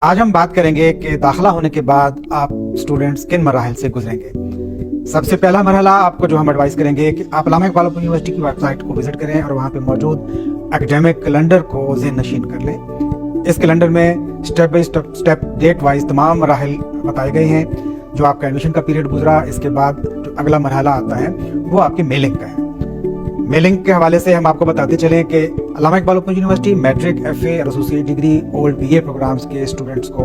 आज हम बात करेंगे कि दाखिला होने के बाद आप स्टूडेंट्स किन मराहल से गुजरेंगे। सबसे पहला मरहला आपको जो हम एडवाइस करेंगे कि आप अल्लामा इकबाल यूनिवर्सिटी की वेबसाइट को विजिट करें और वहाँ पे मौजूद एकेडमिक कैलेंडर को ज़हन नशीन कर लें। इस कैलेंडर में step by step date wise तमाम मराहल बताए गए हैं। जो आपका एडमिशन का पीरियड गुजरा, इसके बाद जो अगला मरहला आता है वो आपकी मेलिंग का है। मेलिंग के हवाले से हम आपको बताते चलें कि Allama Iqbal University matric, FA और associate degree old BA programmes के स्टूडेंट्स को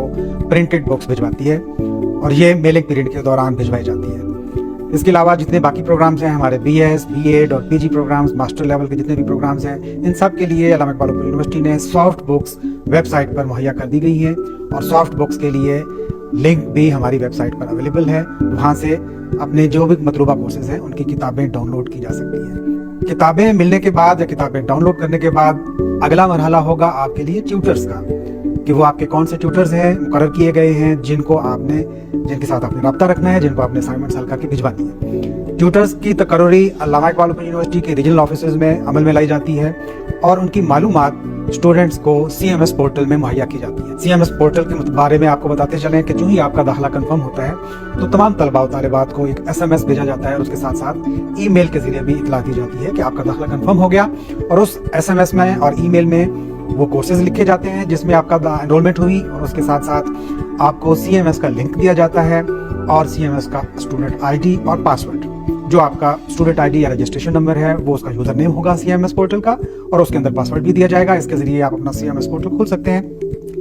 प्रिंटेड बुक्स भिजवाती है और ये मेलिंग पीरियड के दौरान भिजवाई जाती है। इसके अलावा जितने बाकी प्रोग्राम्स हैं, हमारे बीएस, बीएड और पीजी प्रोग्राम्स, मास्टर लेवल के जितने भी प्रोग्राम्स हैं, इन सब के लिए अल्लामा इकबाल यूनिवर्सिटी ने सॉफ्ट बुक्स वेबसाइट पर मुहैया कर दी गई हैं और सॉफ्ट बुक्स के लिए लिंक भी हमारी वेबसाइट पर अवेलेबल है। वहाँ से अपने जो भी मतलूबा कोर्सेज हैं उनकी किताबें डाउनलोड की जा सकती हैं। किताबें मिलने के बाद या किताबें डाउनलोड करने के बाद अगला मरहला होगा आपके लिए ट्यूटर्स का, कि वो आपके कौन से ट्यूटर्स हैं मुकर्रर किए गए हैं जिनके साथ आपने रब्ता रखना है, जिनको आपने असाइनमेंट्स हल करके भिजवानी है। ट्यूटर्स की तकर्री अल्लामा इकबाल यूनिवर्सिटी के रीजनल ऑफिसेज में अमल में लाई जाती है और उनकी मालूमात स्टूडेंट्स को CMS पोर्टल में मुहैया की जाती है। CMS पोर्टल के बारे में आपको बताते चलें कि जो ही आपका दाखिला कंफर्म होता है तो तमाम तलबा और तालिबात को एक SMS भेजा जाता है और उसके साथ साथ ईमेल के जरिए भी इतला दी जाती है कि आपका दाखिला कंफर्म हो गया। और उस SMS में और ईमेल में वो कोर्सेज लिखे जाते हैं जिसमें आपका एनरोलमेंट हुई और उसके साथ साथ आपको CMS का लिंक दिया जाता है और CMS का स्टूडेंट ID और पासवर्ड, जो आपका स्टूडेंट ID या रजिस्ट्रेशन नंबर है वो उसका यूजर नेम होगा CMS पोर्टल का और उसके अंदर पासवर्ड भी दिया जाएगा। इसके जरिए आप अपना CMS पोर्टल खोल सकते हैं।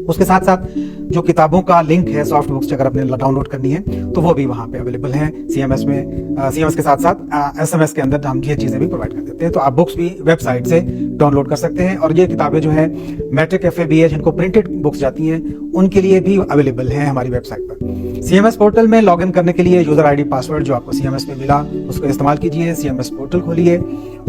उसके साथ साथ जो किताबों का लिंक है सॉफ्ट बुक्स अगर आपने डाउनलोड करनी है तो वो भी वहाँ पे अवेलेबल है CMS में। CMS के साथ साथ SMS के अंदर हम ये चीज़ें भी प्रोवाइड कर देते हैं, तो आप बुक्स भी वेबसाइट से डाउनलोड कर सकते हैं। और ये किताबें जो है मैट्रिक, एफए, बीए जिनको प्रिंटेड बुक्स जाती हैं उनके लिए भी अवेलेबल है हमारी वेबसाइट पर। CMS पोर्टल में लॉगिन करने के लिए यूजर ID पासवर्ड जो आपको CMS में मिला उसको इस्तेमाल कीजिए। CMS पोर्टल खोलिए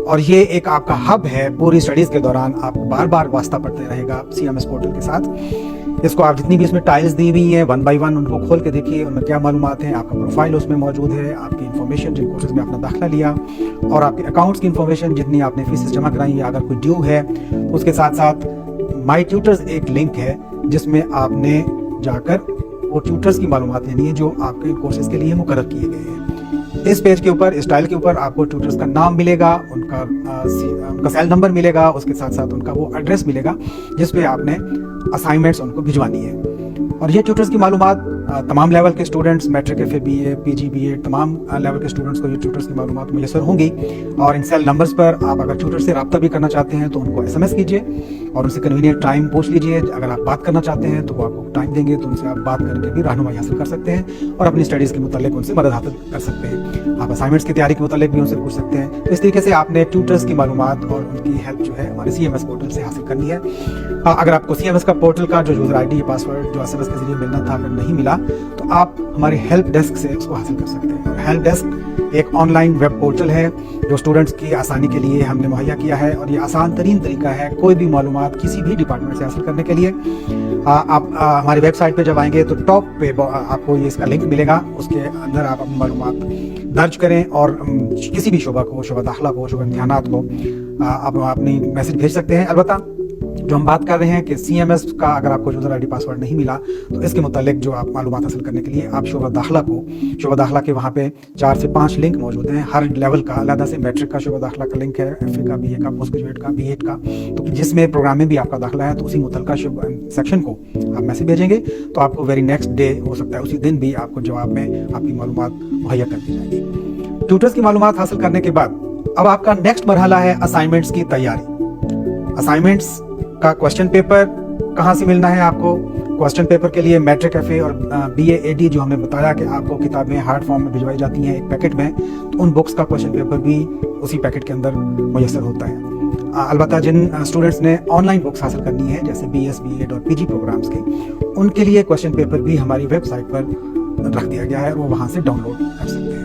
और ये एक आपका हब है। पूरी स्टडीज के दौरान आपको बार बार वास्ता पड़ते रहेगा CMS पोर्टल के साथ। इसको आप जितनी भी इसमें टाइल्स दी हुई हैं 1 by 1 उनको खोल के देखिए, उनमें क्या मालूमात हैं। आपका प्रोफाइल उसमें मौजूद है, आपकी इन्फॉर्मेशन जिन कोर्सेज में आपने दाखिला लिया और आपके अकाउंट्स की इन्फॉर्मेशन जितनी आपने फीस जमा कराई है, अगर कोई ड्यू है तो उसके साथ साथ माई ट्यूटर्स एक लिंक है जिसमें आपने जाकर वो ट्यूटर्स की मालूमात लेनी है जो आपके कोर्सेज के लिए मुकर्रर किए गए हैं। इस पेज के ऊपर, इस टाइल के ऊपर आपको ट्यूटर्स का नाम मिलेगा, उनका सेल नंबर मिलेगा, उसके साथ साथ उनका वो एड्रेस मिलेगा जिस पे आपने असाइनमेंट्स उनको भिजवानी है। और ये ट्यूटर्स की मालूमात तमाम लेवल के students, matric, FA, BA, PG, BEd, तमाम लेवल के स्टूडेंट्स को ये ट्यूटर्स की मालूमात मुयसर होंगी। और इन सेल नंबर्स पर आप अगर ट्यूटर से रब्ता भी करना चाहते हैं तो उनको SMS कीजिए और उनसे कन्वीनियंट टाइम पूछ लीजिए। अगर आप बात करना चाहते हैं तो वो आपको टाइम देंगे, तो उनसे आप बात करके भी रहनुमाई हासिल कर सकते हैं और अपनी स्टडीज़ के मुतालिक उनसे मदद हासिल कर सकते हैं। आप असाइनमेंट्स की तैयारी के मुतालिक भी उनसे पूछ सकते हैं। तो इस तरीके से आपने ट्यूटर्स की मालूमात और उनकी हेल्प जो है हमारे CMS पोर्टल से हासिल करनी है। अगर आपको CMS का पोर्टल का जो यूजर ID, पासवर्ड जो SMS के जरिए मिलना था अगर नहीं मिला तो आप हमारे हेल्प डेस्क से उसको हासिल कर सकते हैं। और हेल्प डेस्क एक ऑनलाइन वेब पोर्टल है जो स्टूडेंट्स की आसानी के लिए हमने मुहैया किया है और ये आसान तरीन तरीका है कोई भी मालूमात किसी भी डिपार्टमेंट से हासिल करने के लिए। आप हमारी वेबसाइट पे जब आएंगे तो टॉप पे आपको ये इसका लिंक मिलेगा, उसके अंदर आप अपनी मालूमात दर्ज करें और किसी भी शोबा को, शोबा दाखिला को, शोबा इम्तिहानात को आप अपनी मैसेज भेज सकते हैं। अलबत्ता जो हम बात कर रहे हैं कि CMS का अगर आपको यूजर ID पासवर्ड नहीं मिला तो इसके मुतालिक जो आप मालूमात हासिल करने के लिए आप शोबा दाखिला के वहाँ पे 4 से 5 लिंक मौजूद हैं हर लेवल का। अलग से मैट्रिक का शोबा दाखिला का लिंक है, एफए का, बीए का, पोस्ट ग्रेजुएट का, बीएड का, तो जिसमें प्रोग्राम में भी आपका दाखिला है तो उसी मुतलका सेक्शन को आप मैसेज भेजेंगे तो आपको वेरी नेक्स्ट डे हो सकता है उसी दिन भी आपको जवाब में आपकी मालूमात मुहैया कर दी जाएगी। ट्यूटर्स की मालूमात हासिल करने के बाद अब आपका नेक्स्ट मरहला है असाइनमेंट्स की तैयारी। असाइनमेंट्स का क्वेश्चन पेपर कहाँ से मिलना है आपको? क्वेश्चन पेपर के लिए मैट्रिक, एफए और बीए, AD जो हमने बताया कि आपको किताबें हार्ड फॉर्म में भिजवाई जाती हैं एक पैकेट में, तो उन बुक्स का क्वेश्चन पेपर भी उसी पैकेट के अंदर मुयसर होता है। अलबत्ता जिन स्टूडेंट्स ने ऑनलाइन बुक्स हासिल करनी है जैसे BS, बीएड और पीजी प्रोग्राम्स की, उनके लिए क्वेश्चन पेपर भी हमारी वेबसाइट पर रख दिया गया है, वो वहाँ से डाउनलोड कर सकते हैं।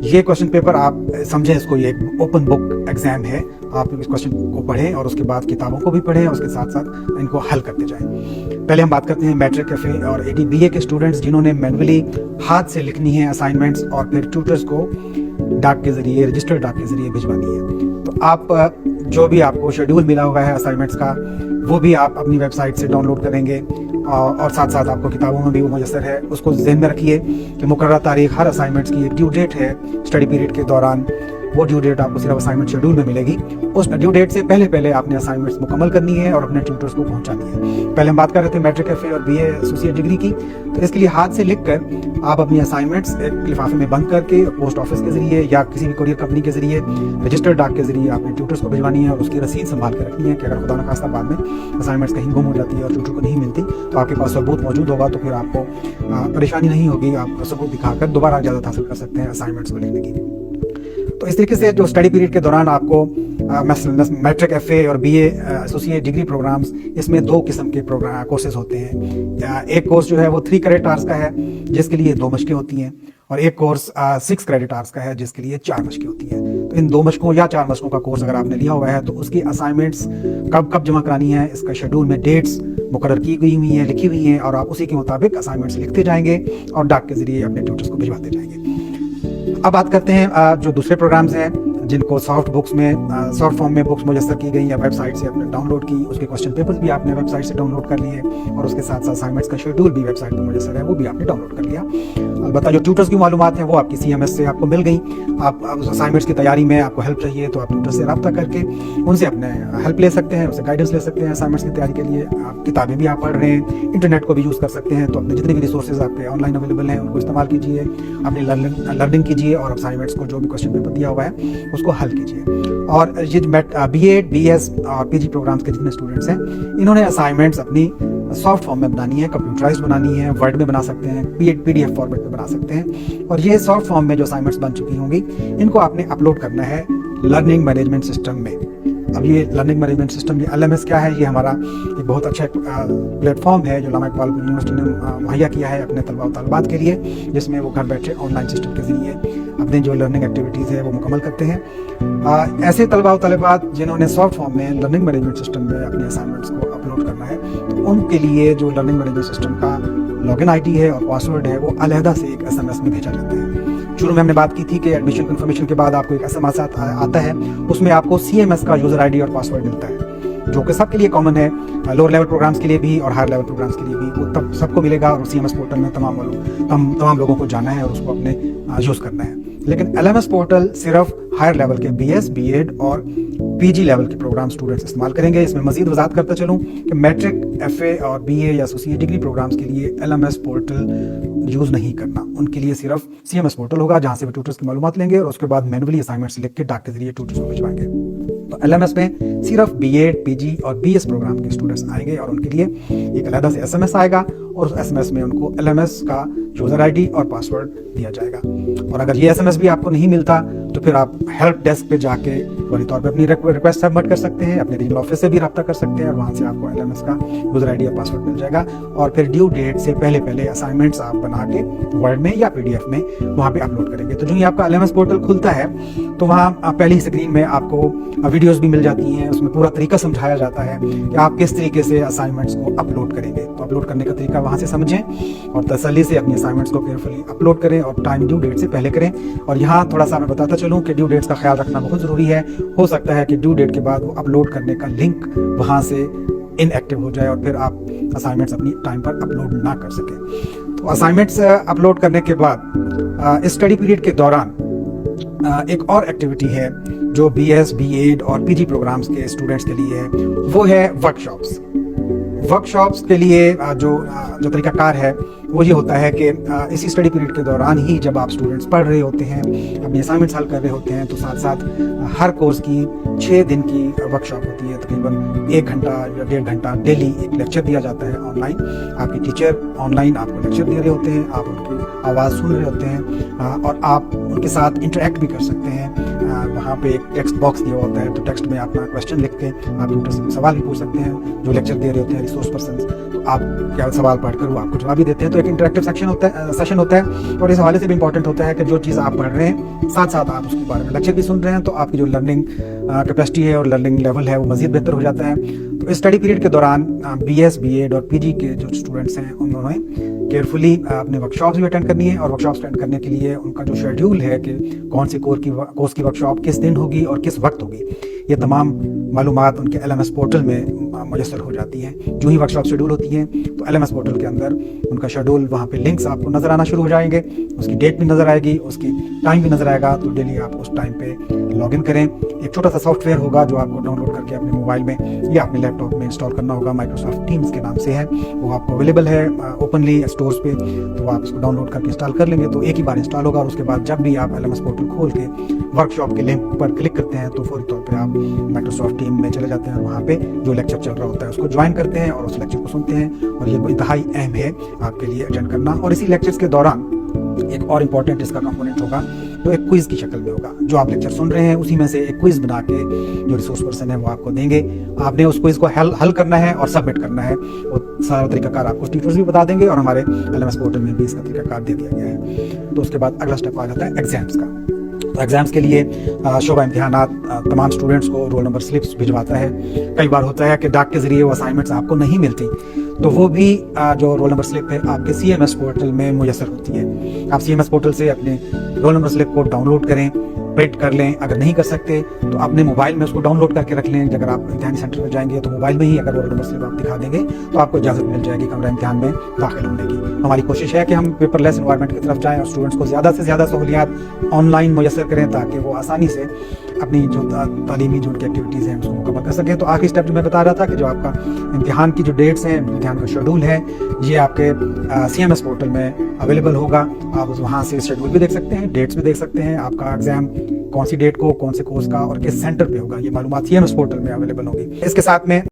ये क्वेश्चन पेपर आप समझें इसको ये एक ओपन बुक एग्जाम है। आप इस क्वेश्चन को पढ़ें और उसके बाद किताबों को भी पढ़ें और उसके साथ साथ इनको हल करते जाएं। पहले हम बात करते हैं मैट्रिक, एफए और AD, BA के स्टूडेंट्स जिन्होंने मैनुअली हाथ से लिखनी है असाइनमेंट्स और फिर ट्यूटर्स को डाक के जरिए, रजिस्टर्ड डाक के जरिए भिजवानी है। तो आप जो भी आपको शेड्यूल मिला हुआ है असाइनमेंट्स का वो भी आप अपनी वेबसाइट से डाउनलोड करेंगे और साथ साथ आपको किताबों में भी वो मुयस्सर है। उसको ज़हन में रखिए कि मुकर्रर तारीख हर असाइनमेंट्स की एक ड्यू डेट है स्टडी पीरियड के दौरान। वो ड्यू डेट आपको सिर्फ असाइनमेंट शेड्यूल में मिलेगी। उस ड्यू डेट से पहले आपने असाइनमेंट्स मुकम्मल करनी है और अपने ट्यूटर्स को पहुंचानी है। पहले हम बात कर रहे थे मैट्रिक एफए और बीए एसोसिएट डिग्री की, तो इसके लिए हाथ से लिखकर आप अपनी असाइनमेंट्स एक लिफाफे में बंद करके पोस्ट ऑफिस के जरिए या किसी भी कोरियर कंपनी के जरिए रजिस्टर्ड डाक के जरिए आपने ट्यूटर्स को भिजवानी है और उसकी रसीद संभाल के रखनी है कि अगर खुदा न खास्ता बाद में असाइनमेंट्स कहीं गुम हो जाती है और ट्यूटर को नहीं मिलती तो आपके पास सबूत मौजूद होगा, तो फिर आपको परेशानी नहीं होगी। आप सबूत दिखाकर दोबारा इजाज़त हासिल कर सकते हैं असाइनमेंट्स को लिखने की। तो इस तरीके से जो स्टडी पीरियड के दौरान आपको मैट्रिक एफए और बीए एसोसिएट डिग्री प्रोग्राम्स, इसमें 2 किस्म के प्रोग्राम कोर्सेज होते हैं। एक कोर्स जो है वो 3 क्रेडिट आवर्स का है जिसके लिए 2 मशकें होती हैं, और एक कोर्स 6 क्रेडिट आवर्स का है जिसके लिए 4 मशकें होती हैं। तो इन 2 मशकों या 4 मशकों का कोर्स अगर आपने लिया हुआ है तो उसकी असाइनमेंट्स कब जमा करानी है, इसका शेड्यूल में डेट्स मुकर्रर की गई हुई हैं, लिखी हुई हैं, और आप उसी के मुताबिक असाइनमेंट्स लिखते जाएंगे और डाक के जरिए अपने ट्यूटर्स को भिजवाते जाएंगे। अब बात करते हैं जो दूसरे प्रोग्राम्स हैं जिनको सॉफ्ट फॉर्म में बुक्स मुयस्सर की गई या वेबसाइट से आपने डाउनलोड की, उसके क्वेश्चन पेपर्स भी आपने वेबसाइट से डाउनलोड कर लिए और उसके साथ साथ असाइनमेंट्स का शेड्यूल भी वेबसाइट पर मुयस्सर है, वो भी आपने डाउनलोड कर लिया। अलबत्ता जो ट्यूटर्स की मालूमात हैं वो आपकी CMS से आपको मिल गई। आप उस असाइनमेंट्स की तैयारी में आपको हेल्प चाहिए तो आप ट्यूटर से रब्ता करके उनसे अपने हेल्प ले सकते हैं, उनसे गाइडेंस ले सकते हैं असाइनमेंट्स की तैयारी के लिए। आप किताबें भी आप पढ़ रहे हैं, इंटरनेट को भी यूज़ कर सकते हैं, तो अपने जितने भी रिसोर्सेज आपके ऑनलाइन अवेलेबल हैं उनको इस्तेमाल कीजिए, अपनी लर्निंग कीजिए और असाइनमेंट्स को जो भी क्वेश्चन पेपर दिया हुआ है उसको हल कीजिए। और ये BEd, BS और PG प्रोग्राम्स के जितने स्टूडेंट्स हैं इन्होंने असाइनमेंट्स अपनी सॉफ्ट फॉर्म में बनानी है, कंप्यूटराइज्ड बनानी है, वर्ड में बना सकते हैं, PDF फॉर्मेट में बना सकते हैं। और ये सॉफ्ट फॉर्म में जो असाइनमेंट्स बन चुकी होंगी इनको आपने अपलोड करना है लर्निंग मैनेजमेंट सिस्टम में। अब ये लर्निंग मैनेजमेंट सिस्टम, ये LMS क्या है, ये हमारा एक बहुत अच्छा प्लेटफॉर्म है जो लामा इकबाल यूनिवर्सिटी ने मुहैया किया है अपने तलबा और तलबात के लिए, जिसमें वो घर बैठे ऑनलाइन सिस्टम के जरिए अपने जो लर्निंग एक्टिविटीज़ है वो मुकम्मल करते हैं। ऐसे तलबा और तलबात जिन्होंने सॉफ्ट फॉर्म में लर्निंग मैनेजमेंट सिस्टम में अपने असाइनमेंट्स को अपलोड करना है तो उनके लिए जो लर्निंग मैनेजमेंट सिस्टम का लॉगिन ID है और पासवर्ड है वो अलहदा से एक SMS में भेजा जाता है। शुरू में हमने बात की थी कि एडमिशन कंफर्मेशन के बाद आपको एक SMS आता है, उसमें आपको CMS का यूज़र ID और पासवर्ड मिलता है जो कि सबके लिए कॉमन है, लोअर लेवल प्रोग्राम्स के लिए भी और हायर लेवल प्रोग्राम्स के लिए भी, वो तब सबको मिलेगा और CMS पोर्टल में तमाम लोगों को जाना है और उसको अपने यूज़ करना है। लेकिन LMS पोर्टल सिर्फ हायर लेवल के BS, BEd और PG लेवल के प्रोग्राम स्टूडेंट्स इस्तेमाल करेंगे। इसमें मजीद वजाहत करता चलूँ कि मैट्रिक, FA और BA या एसोसिएट डिग्री प्रोग्राम्स के लिए LMS पोर्टल यूज़ नहीं करना, उनके लिए सिर्फ CMS पोर्टल होगा जहाँ से वो ट्यूटर्स की मालूमात लेंगे और उसके बाद मैनुअली असाइनमेंट्स लिख के डाक के जरिए ट्यूटर्स को भिजवाएंगे। तो LMS में सिर्फ BEd, PG और BS प्रोग्राम के स्टूडेंट्स आएंगे और उनके लिए एक अलग से SMS आएगा और उस SMS में उनको LMS का यूज़र ID और पासवर्ड दिया जाएगा। और अगर ये SMS भी आपको नहीं मिलता तो फिर आप हेल्प डेस्क पे जाके फौरी तौर पे अपनी रिक्वेस्ट सबमिट कर सकते हैं, अपने रीजनल ऑफिस से भी रब्ता कर सकते हैं और वहाँ से आपको LMS का यूज़र ID और पासवर्ड मिल जाएगा। और फिर ड्यू डेट से पहले असाइनमेंट्स आप बना के वर्ड में या PDF में वहाँ पे अपलोड करेंगे। तो जो ही आपका LMS पोर्टल खुलता है तो वहाँ पहली स्क्रीन में आपको वीडियोस भी मिल जाती हैं, उसमें पूरा तरीका समझाया जाता है कि आप किस तरीके से असाइनमेंट्स को अपलोड करेंगे। तो अपलोड करने का तरीका वहाँ से समझें और तसल्ली से अपनी असाइनमेंट्स को केयरफुली अपलोड करें और टाइम ड्यू डेट से पहले करें। और यहाँ थोड़ा सा मैं बताता चलूँ कि ड्यू डेट्स का ख्याल रखना बहुत ज़रूरी है। हो सकता है कि ड्यू डेट के बाद वो अपलोड करने का लिंक वहाँ से इनएक्टिव हो जाए और फिर आप असाइनमेंट्स अपनी टाइम पर अपलोड ना कर सकें। तो असाइनमेंट्स अपलोड करने के बाद इस स्टडी पीरियड के दौरान एक और एक्टिविटी है जो BS, BEd और PG प्रोग्राम्स के स्टूडेंट्स के लिए है, वो है वर्कशॉप्स के लिए जो तरीकाकार है वो ये होता है कि इसी स्टडी पीरियड के दौरान ही जब आप स्टूडेंट्स पढ़ रहे होते हैं, अपनी असाइनमेंट्स हल कर रहे होते हैं, तो साथ साथ हर कोर्स की 6 दिन की वर्कशॉप होती है। तकरीबन 1 घंटा या 1.5 घंटा डेली एक लेक्चर दिया जाता है ऑनलाइन। आपके टीचर ऑनलाइन आपको लेक्चर दे रहे होते हैं, आप उनकी आवाज़ सुन रहे होते हैं और आप उनके साथ इंटरेक्ट भी कर सकते हैं। वहाँ पे एक टेक्स्ट बॉक्स दिया होता है, तो टेक्स्ट में अपना क्वेश्चन लिख के आप ट्यूटर से सवाल भी पूछ सकते हैं। जो लेक्चर दे रहे होते हैं रिसोर्स पर्सन, तो आप क्या सवाल पढ़कर वो आपको जवाब भी देते हैं। तो एक इंटरेक्टिव सेशन होता है और इस हवाले से भी इंपॉर्टेंट होता है कि जो चीज़ आप पढ़ रहे हैं साथ साथ आप उसके बारे में लेक्चर भी सुन रहे हैं, तो आपकी जो लर्निंग कैपेसिटी है और लर्निंग लेवल है वो मज़ीद बेहतर हो जाता है। तो इस स्टडी पीरियड के दौरान BS, B.Ed और PG के जो स्टूडेंट्स हैं उन्होंने केयरफुली अपने वर्कशॉप्स भी अटेंड करनी है, और वर्कशॉप्स अटेंड करने के लिए उनका जो शेड्यूल है कि कौन सी कोर्स की वर्कशॉप किस दिन होगी और किस वक्त होगी, ये तमाम मालूमात उनके LMS पोर्टल में मुयसर हो जाती हैं। जो ही वर्कशॉप शेड्यूल होती हैं तो LMS पोर्टल के अंदर उनका शेड्यूल, वहाँ पे लिंक्स आपको नज़र आना शुरू हो जाएंगे, उसकी डेट भी नज़र आएगी, उसकी टाइम भी नज़र आएगा। तो डेली आप उस टाइम पे लॉगिन करें। एक छोटा सा सॉफ्टवेयर होगा जो आपको डाउनलोड करके अपने मोबाइल में या अपने लैपटॉप में इंस्टॉल करना होगा, माइक्रोसॉफ्ट टीम्स के नाम से है, वो आपको अवेलेबल है ओपनली स्टोर्स पे, तो आप इसको डाउनलोड करके इंस्टॉल कर लेंगे। तो एक ही बार इंस्टॉल होगा, और उसके बाद जब भी आप LMS पोर्टल खोल के वर्कशॉप के लिंक पर क्लिक करते हैं तो फौरी तौर पे आप माइक्रोसॉफ्ट टीम में चले जाते हैं, और वहाँ पे जो लेक्चर चल रहा होता है उसको ज्वाइन करते हैं और उस लेक्चर को सुनते हैं। और ये इंतहाई अहम है आपके लिए अटेंड करना। और इसी लेक्चर्स के दौरान एक और इम्पॉर्टेंट इसका कंपोनेंट होगा जो एक क्विज की शक्ल में होगा। जो आप लेक्चर सुन रहे हैं उसी में से एक क्विज बना के जो रिसोर्स पर्सन है वो आपको देंगे। आपने उस क्विज को हल करना है और सबमिट करना है। वो सारा तरीकाकार आपको टीचर्स भी बता देंगे, और हमारे LMS पोर्टल में भी इसका तरीकाकार दे दिया गया है। तो उसके बाद अगला स्टेप आ जाता है एग्जाम्स का। तो एग्जाम्स के लिए शोबा इम्तिहानात तमाम स्टूडेंट्स को रोल नंबर स्लिप्स भिजवाता है। कई बार होता है कि डाक के जरिए वो असाइनमेंट्स आपको नहीं मिलती, तो वो भी जो रोल नंबर स्लिप है आपके CMS पोर्टल में मुयसर होती है। आप CMS पोर्टल से अपने रोल नंबर स्लिप को डाउनलोड करें, प्रिंट कर लें। अगर नहीं कर सकते तो अपने मोबाइल में उसको डाउनलोड करके रख लें। अगर आप इम्तिहानी सेंटर में जाएंगे तो मोबाइल में ही अगर रोल नंबर स्लिप आप दिखा देंगे तो आपको इजाज़त मिल जाएगी कमरा इम्तिहान में दाखिल होने की। हमारी कोशिश है कि हम पेपरलेस एनवायरनमेंट की तरफ जाएं और स्टूडेंट्स को ज़्यादा से ज़्यादा सहूलियात ऑनलाइन मुयसर करें, ताकि वो आसानी से अपनी जो तालीमी जो उनकी एक्टिविटीज़ हैं उसको मुकम्मल कर सकें। तो आखिरी स्टेप जो मैं बता रहा था कि जो आपका इम्तिहान की जो डेट्स हैं, इम्तिहान का शेड्यूल है, ये आपके CMS पोर्टल में अवेलेबल होगा। आप वहाँ से शेड्यूल भी देख सकते हैं, डेट्स भी देख सकते हैं, आपका एग्जाम कौन सी डेट को, कौन से कोर्स का और किस सेंटर पे होगा, ये मालूमात CMS पोर्टल में अवेलेबल होगी। इसके साथ में